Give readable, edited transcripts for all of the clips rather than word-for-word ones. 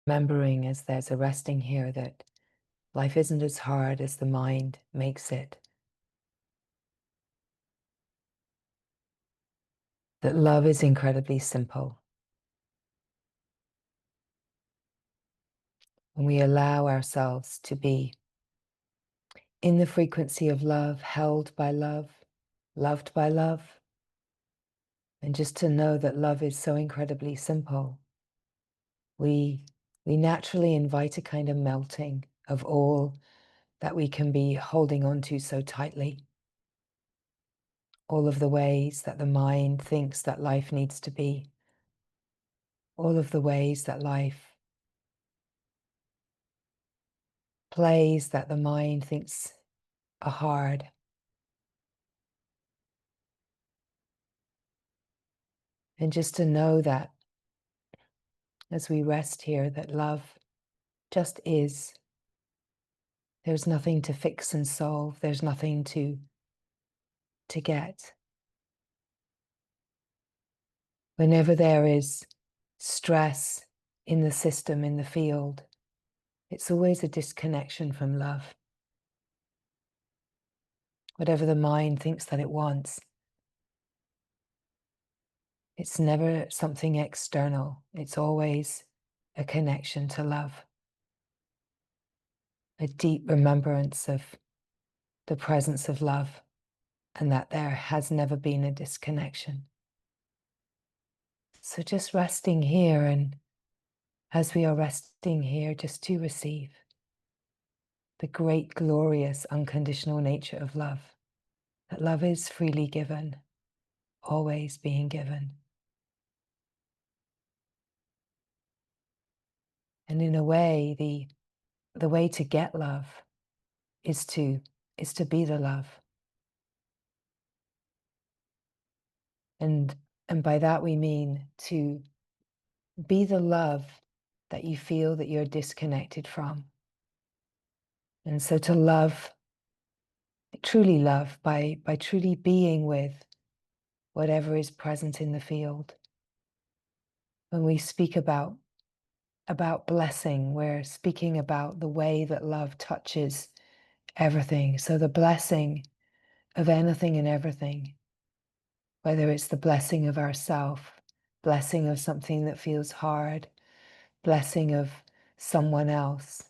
Remembering as there's a resting here that life isn't as hard as the mind makes it. That love is incredibly simple. When we allow ourselves to be in the frequency of love, held by love, loved by love, and just to know that love is so incredibly simple, we naturally invite a kind of melting of all that we can be holding on to so tightly. All of the ways that the mind thinks that life needs to be. All of the ways that life plays that the mind thinks are hard. And just to know that as we rest here, that love just is. There's nothing to fix and solve. There's nothing to get. Whenever there is stress in the system, in the field, it's always a disconnection from love. Whatever the mind thinks that it wants, it's never something external. It's always a connection to love, a deep remembrance of the presence of love, and that there has never been a disconnection. So just resting here, and as we are resting here, just to receive the great, glorious, unconditional nature of love, that love is freely given, always being given. And in a way, the way to get love is to be the love. And by that we mean to be the love that you feel that you're disconnected from. And so to love, truly love, by truly being with whatever is present in the field. When we speak about blessing, we're speaking about the way that love touches everything. So the blessing of anything and everything, whether it's the blessing of ourself, blessing of something that feels hard, blessing of someone else,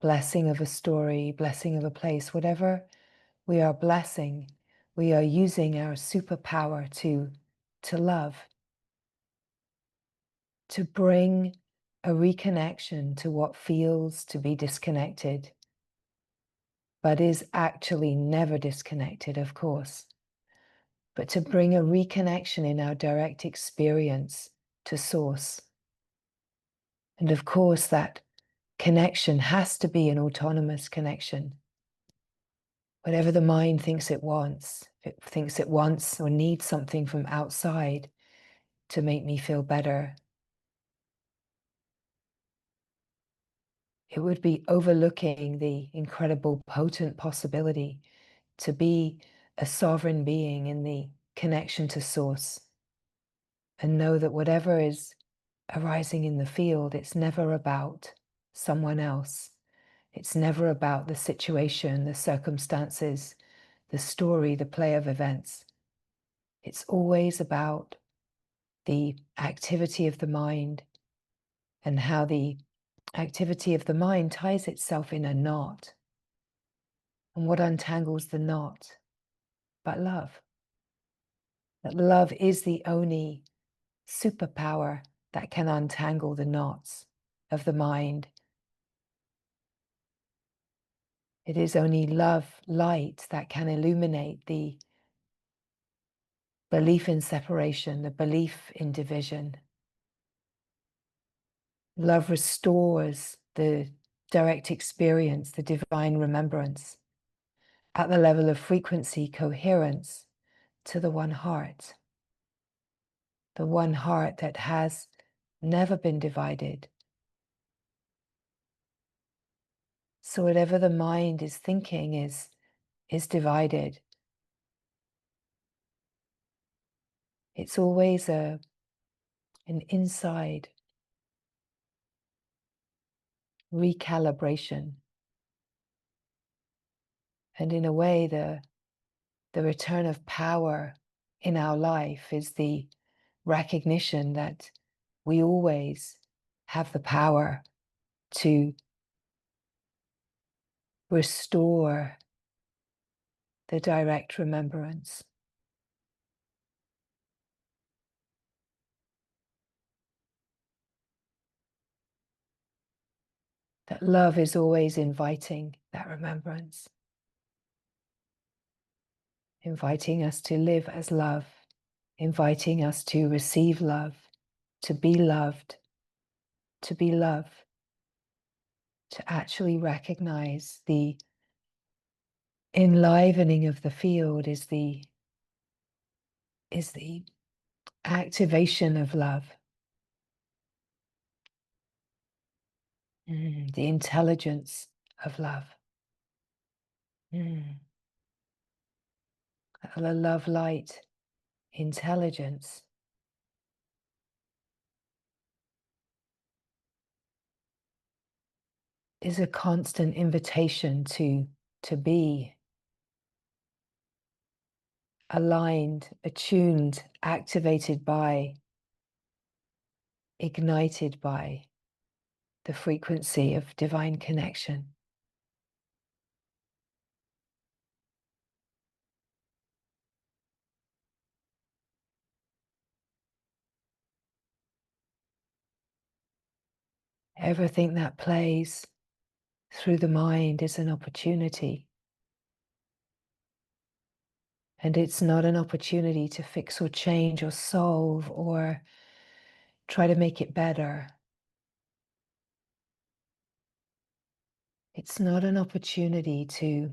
blessing of a story, blessing of a place, whatever we are blessing, we are using our superpower to love, to bring a reconnection to what feels to be disconnected, but is actually never disconnected, of course, but to bring a reconnection in our direct experience to source. And of course, that connection has to be an autonomous connection. Whatever the mind thinks it wants, if it thinks it wants or needs something from outside to make me feel better, it would be overlooking the incredible, potent possibility to be a sovereign being in the connection to source, and know that whatever is arising in the field, it's never about someone else. It's never about the situation, the circumstances, the story, the play of events. It's always about the activity of the mind and how the activity of the mind ties itself in a knot. And what untangles the knot but love? That love is the only superpower that can untangle the knots of the mind. It is only love, light, that can illuminate the belief in separation, the belief in division. Love restores the direct experience, the divine remembrance, at the level of frequency, coherence, to the one heart. The one heart that has never been divided. So whatever the mind is thinking is divided. It's always an inside recalibration. And in a way, the return of power in our life is the recognition that we always have the power to restore the direct remembrance. That love is always inviting that remembrance, inviting us to live as love, inviting us to receive love, to be loved, to be love, to actually recognize the enlivening of the field is the activation of love, the intelligence of love. The love light intelligence is a constant invitation to be aligned, attuned, activated by, ignited by the frequency of divine connection. Everything that plays through the mind is an opportunity. And it's not an opportunity to fix or change or solve or try to make it better. It's not an opportunity to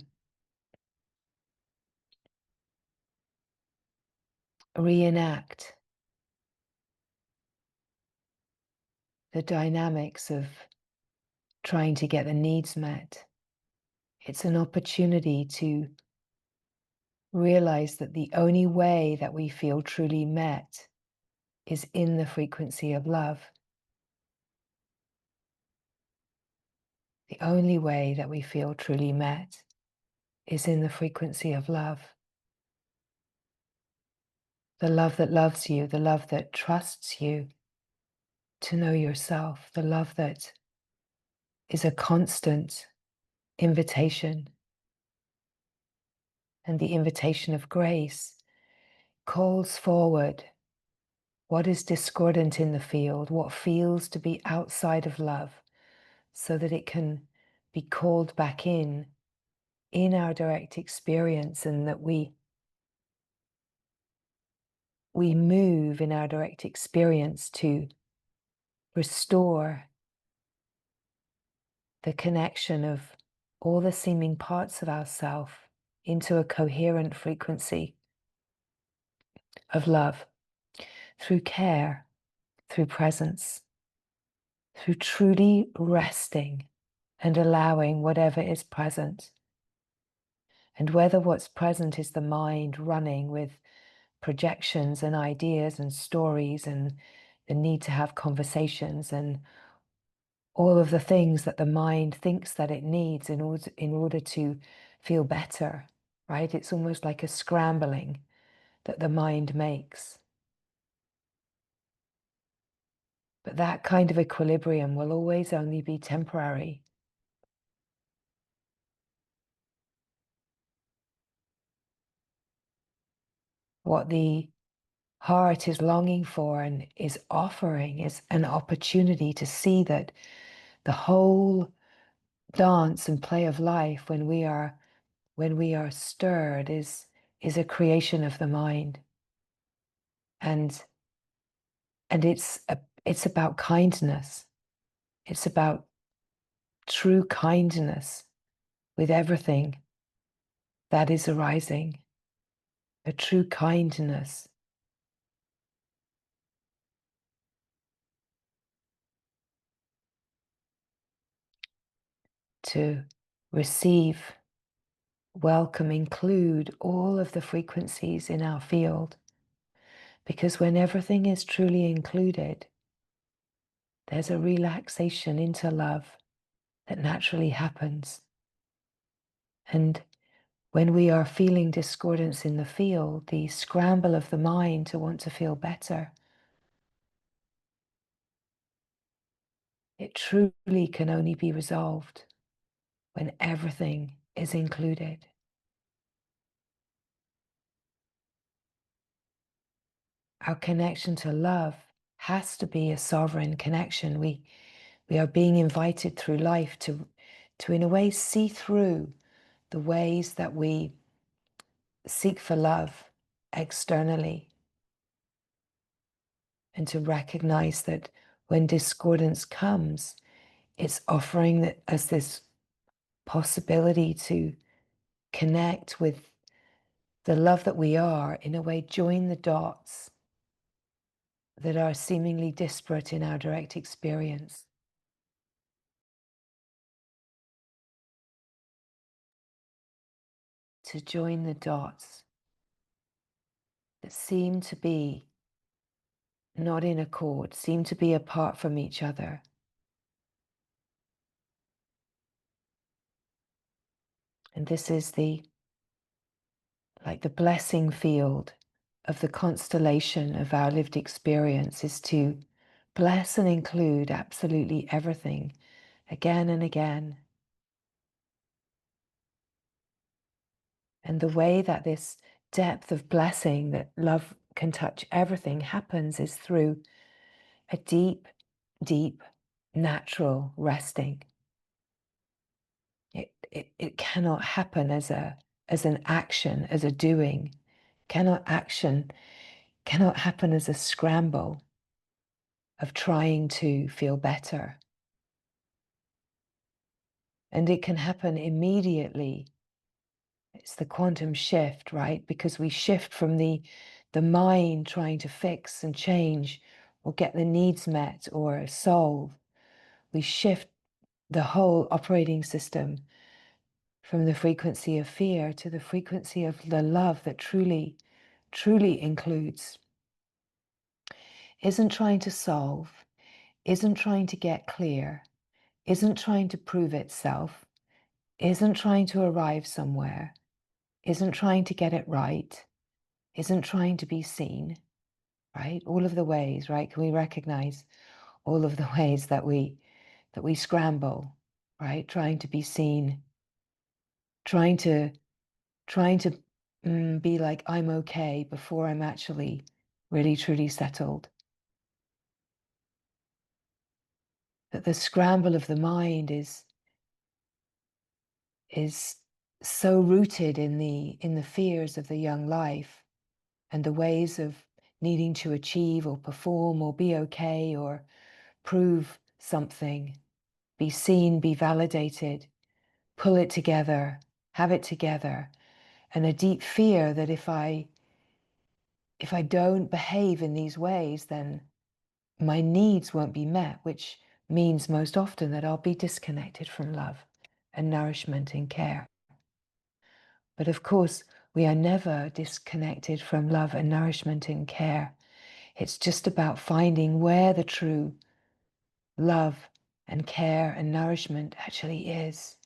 reenact the dynamics of trying to get the needs met. It's an opportunity to realize that the only way that we feel truly met is in the frequency of love. The only way that we feel truly met is in the frequency of love. The love that loves you, the love that trusts you to know yourself, the love that is a constant invitation. And the invitation of grace calls forward what is discordant in the field, what feels to be outside of love, so that it can be called back in our direct experience, and that we move in our direct experience to restore the connection of all the seeming parts of ourself into a coherent frequency of love through care, through presence, through truly resting and allowing whatever is present. And whether what's present is the mind running with projections and ideas and stories and the need to have conversations and all of the things that the mind thinks that it needs in order to feel better, right? It's almost like a scrambling that the mind makes. But that kind of equilibrium will always only be temporary. What the heart is longing for and is offering is an opportunity to see that the whole dance and play of life, when we are stirred, is a creation of the mind. And it's about kindness. It's about true kindness with everything that is arising. A true kindness to receive, welcome, include all of the frequencies in our field. Because when everything is truly included, there's a relaxation into love. that naturally happens. And when we are feeling discordance in the field, the scramble of the mind to want to feel better, it truly can only be resolved when everything is included. Our connection to love has to be a sovereign connection. We are being invited through life to in a way see through the ways that we seek for love externally, and to recognize that when discordance comes, it's offering us this possibility to connect with the love that we are, in a way, join the dots that are seemingly disparate in our direct experience. To join the dots that seem to be not in accord, seem to be apart from each other. And this is like the blessing field of the constellation of our lived experience, is to bless and include absolutely everything again and again. And the way that this depth of blessing, that love can touch everything, happens is through a deep, deep, natural resting. It cannot happen as an action, as a doing. Cannot happen as a scramble of trying to feel better. And it can happen immediately. It's the quantum shift, right? Because we shift from the mind trying to fix and change or get the needs met or solve. We shift the whole operating system from the frequency of fear to the frequency of the love that truly, truly includes. Isn't trying to solve, isn't trying to get clear, isn't trying to prove itself, isn't trying to arrive somewhere, isn't trying to get it right, isn't trying to be seen, right? All of the ways, right? Can we recognize all of the ways that we scramble, right? Trying to be seen, trying to be like I'm okay before I'm actually really truly settled. That the scramble of the mind is so rooted in the fears of the young life and the ways of needing to achieve or perform or be okay or prove something, be seen, be validated, pull it together, have it together, and a deep fear that if I don't behave in these ways, then my needs won't be met, which means most often that I'll be disconnected from love and nourishment and care. But of course, we are never disconnected from love and nourishment and care. It's just about finding where the true love and care and nourishment actually is,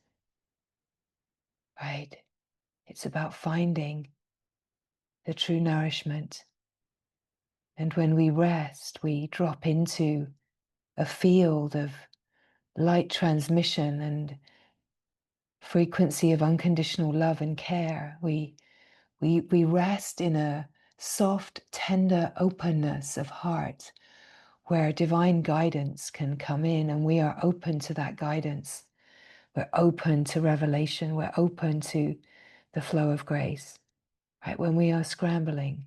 right? It's about finding the true nourishment. And when we rest, we drop into a field of light transmission and frequency of unconditional love and care. We rest in a soft, tender openness of heart where divine guidance can come in, and we are open to that guidance. We're open to revelation. We're open to the flow of grace, right? When we are scrambling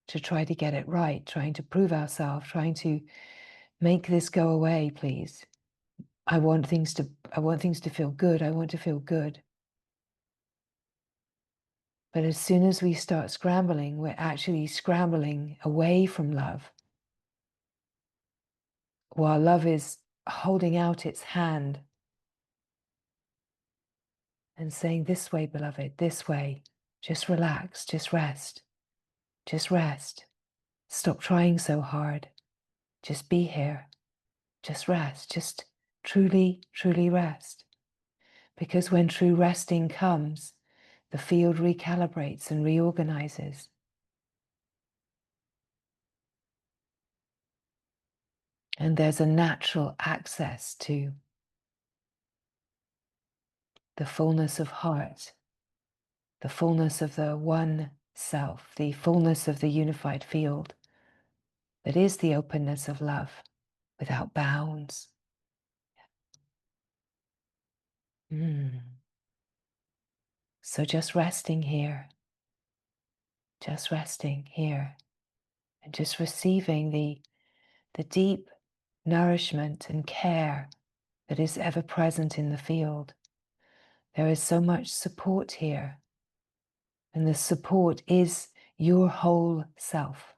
to try to get it right, trying to prove ourselves, trying to make this go away, please. I want things to feel good. I want to feel good. But as soon as we start scrambling, we're actually scrambling away from love, while love is holding out its hand and saying, this way, beloved, this way. Just relax, just rest, just rest. Stop trying so hard. Just be here. Just rest. Truly, truly rest. Because when true resting comes, the field recalibrates and reorganizes. And there's a natural access to the fullness of heart, the fullness of the one self, the fullness of the unified field that is the openness of love without bounds. So just resting here, and just receiving the deep nourishment and care that is ever present in the field. There is so much support here, and the support is your whole self.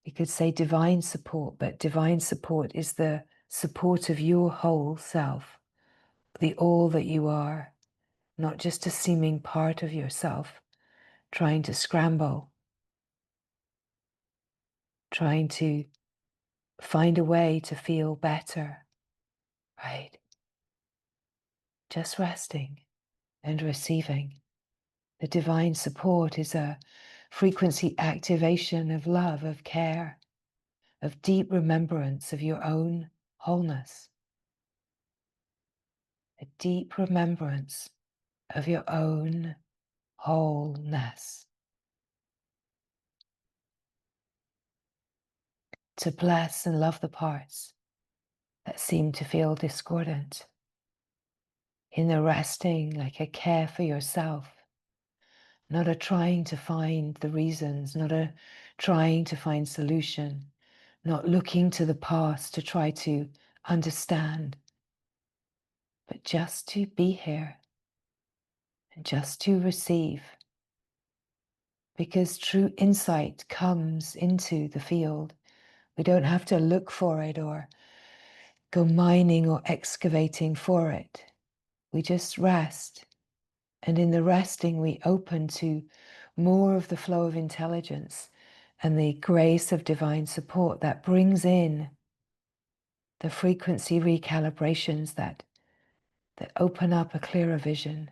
You could say divine support, but divine support is the support of your whole self, the all that you are, not just a seeming part of yourself, trying to scramble, trying to find a way to feel better, right? Just resting and receiving. The divine support is a frequency activation of love, of care, of deep remembrance of your own wholeness. A deep remembrance of your own wholeness. To bless and love the parts that seem to feel discordant. In the resting, like a care for yourself, not a trying to find the reasons, not a trying to find solution, not looking to the past to try to understand, but just to be here and just to receive. Because true insight comes into the field. We don't have to look for it or go mining or excavating for it. We just rest. And in the resting, we open to more of the flow of intelligence and the grace of divine support that brings in the frequency recalibrations that open up a clearer vision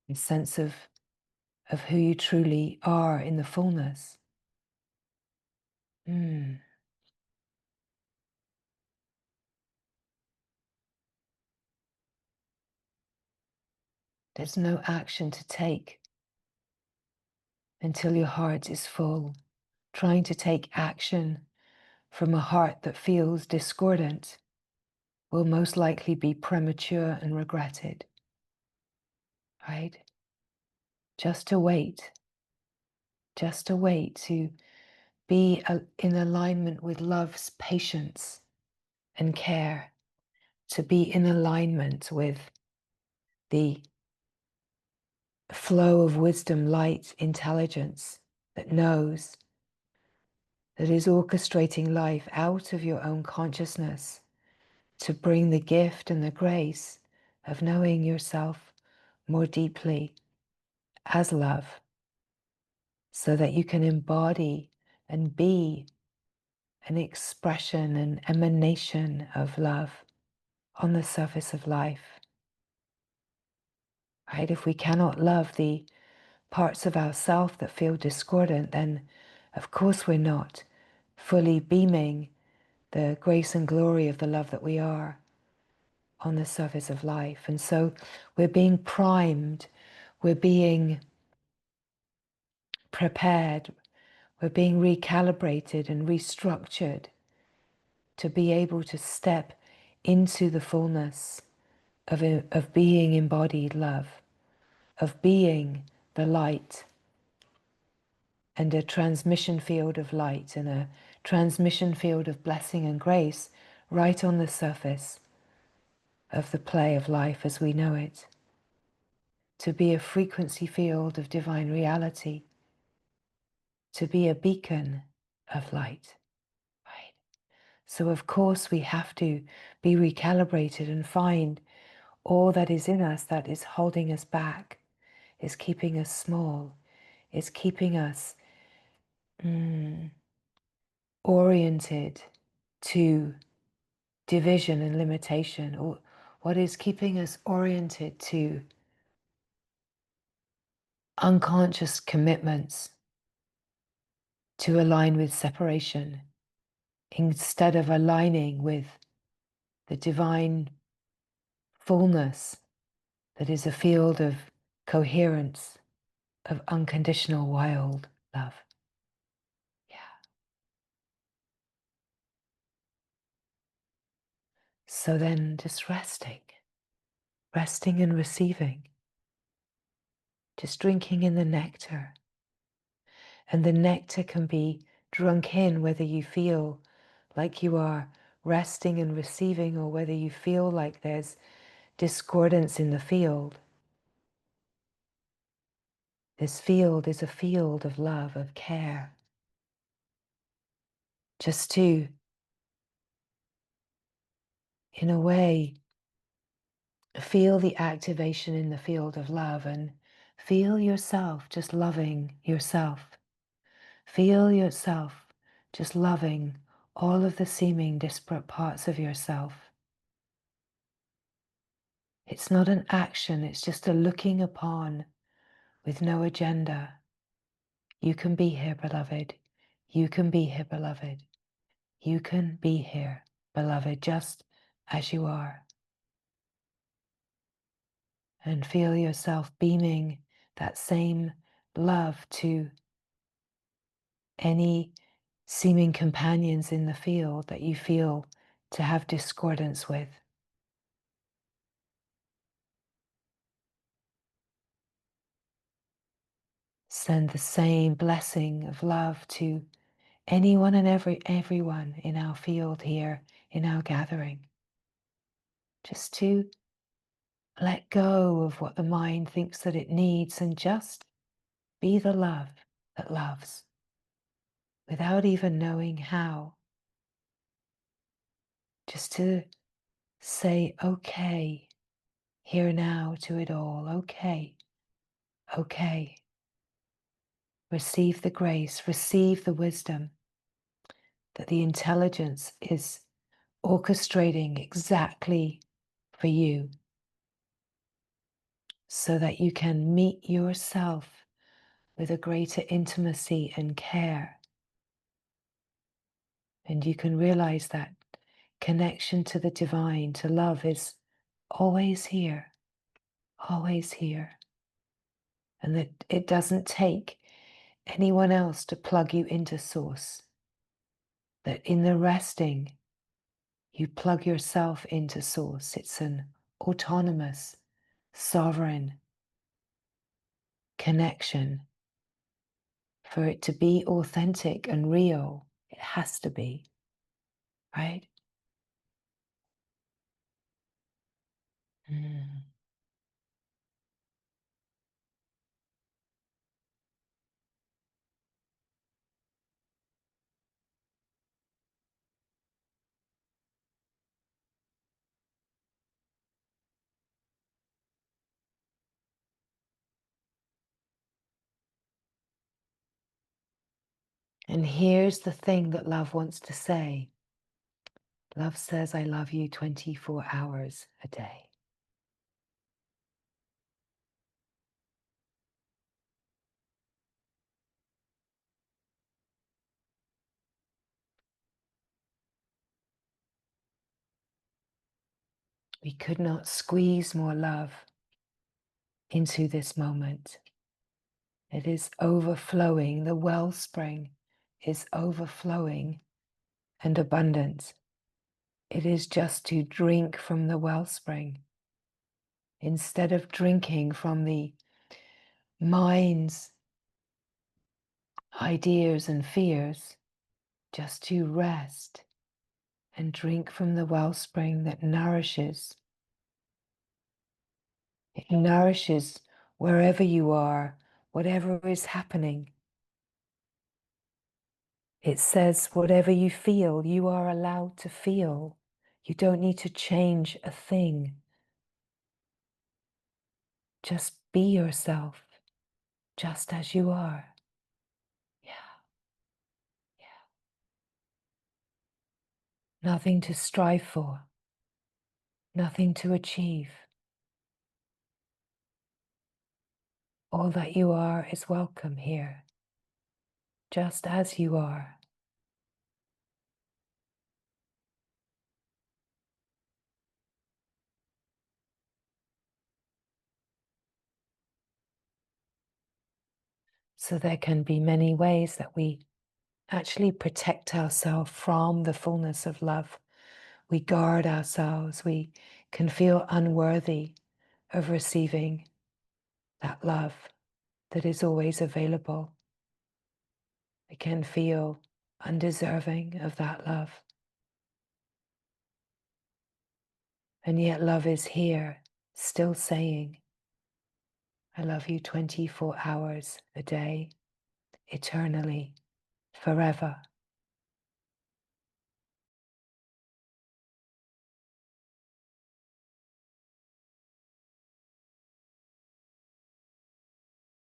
and sense of who you truly are in the fullness. There's no action to take until your heart is full. Trying to take action from a heart that feels discordant will most likely be premature and regretted, right? Just to wait to be in alignment with love's patience and care, to be in alignment with the flow of wisdom, light, intelligence that knows, that is orchestrating life out of your own consciousness to bring the gift and the grace of knowing yourself more deeply as love, so that you can embody and be an expression and emanation of love on the surface of life. Right? If we cannot love the parts of ourself that feel discordant, then of course we're not fully beaming the grace and glory of the love that we are on the surface of life. And so we're being primed, we're being prepared, we're being recalibrated and restructured to be able to step into the fullness of being embodied love, of being the light and a transmission field of light and a transmission field of blessing and grace right on the surface of the play of life as we know it. To be a frequency field of divine reality, to be a beacon of light, right? So of course we have to be recalibrated and find all that is in us that is holding us back, is keeping us small, is keeping us oriented to division and limitation, or what is keeping us oriented to unconscious commitments to align with separation instead of aligning with the divine fullness that is a field of coherence, of unconditional wild love. Yeah. So then just resting and receiving, just drinking in the nectar. And the nectar can be drunk in whether you feel like you are resting and receiving or whether you feel like there's discordance in the field. This field is a field of love, of care. Just to, in a way, feel the activation in the field of love and feel yourself just loving yourself. Feel yourself just loving all of the seeming disparate parts of yourself. It's not an action, it's just a looking upon with no agenda. You can be here, beloved. You can be here, beloved. You can be here, beloved, just as you are. And feel yourself beaming that same love to any seeming companions in the field that you feel to have discordance with. Send the same blessing of love to anyone and everyone in our field here, in our gathering. Just to let go of what the mind thinks that it needs and just be the love that loves without even knowing how. Just to say, okay, here now to it all, okay, okay. Receive the grace, receive the wisdom that the intelligence is orchestrating exactly for you so that you can meet yourself with a greater intimacy and care. And you can realize that connection to the divine, to love, is always here, always here. And that it doesn't take anyone else to plug you into source. That in the resting, you plug yourself into source. It's an autonomous, sovereign connection. For it to be authentic and real, it has to be, right? Mm. And here's the thing that love wants to say. Love says, I love you 24 hours a day. We could not squeeze more love into this moment. It is overflowing. The wellspring is overflowing and abundant. It is just to drink from the wellspring instead of drinking from the mind's ideas and fears, just to rest and drink from the wellspring that nourishes. It nourishes wherever you are, whatever is happening. It says, whatever you feel, you are allowed to feel. You don't need to change a thing. Just be yourself, just as you are. Yeah, yeah. nothing to strive for, nothing to achieve. All that you are is welcome here, just as you are. So there can be many ways that we actually protect ourselves from the fullness of love. We guard ourselves. We can feel unworthy of receiving that love that is always available. We can feel undeserving of that love. And yet love is here, still saying, I love you 24 hours a day, eternally, forever.